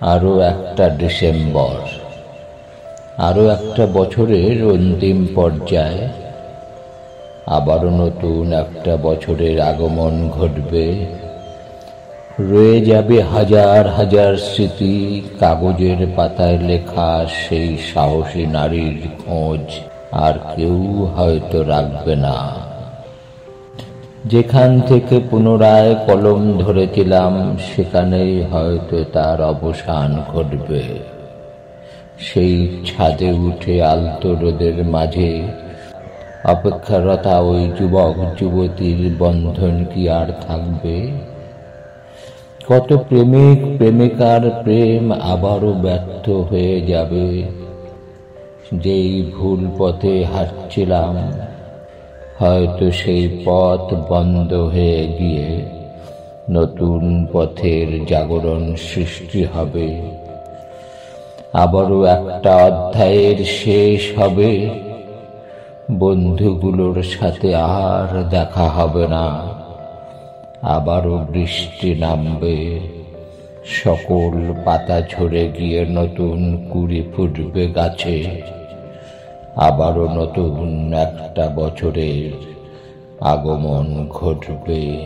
আরো একটা ডিসেম্বর, আরো একটা বছরের অন্তিম পর্যায়ে। আবারও নতুন একটা বছরের আগমন ঘটবে। রয়ে যাবে হাজার হাজার স্মৃতি, কাগজের পাতায় লেখা সেই সাহসী নারীর খোঁজ আর কেউ হয়তো রাখবে না। যেখান থেকে পুনরায় কলম ধরেছিলাম, সেখানেই হয়তো তার অবসান ঘটবে। সেই ছাদে উঠে আলতো রোদের মাঝে অপেক্ষারতা ওই যুবক যুবতীর বন্ধন কি আর থাকবে? কত প্রেমিক প্রেমিকার প্রেম আবারও ব্যর্থ হয়ে যাবে। যেই ভুল পথে হাঁটছিলাম, হয়তো সেই পথ বন্ধ হয়ে গিয়ে নতুন পথের জাগরণ সৃষ্টি হবে। আবারও একটা অধ্যায়ের শেষ হবে। বন্ধুগুলোর সাথে আর দেখা হবে না। আবারও বৃষ্টি নামবে, সকল পাতা ঝরে গিয়ে নতুন কুড়ি ফুটবে গাছে। আবারও নতুন একটা বছরের আগমন ঘটবে।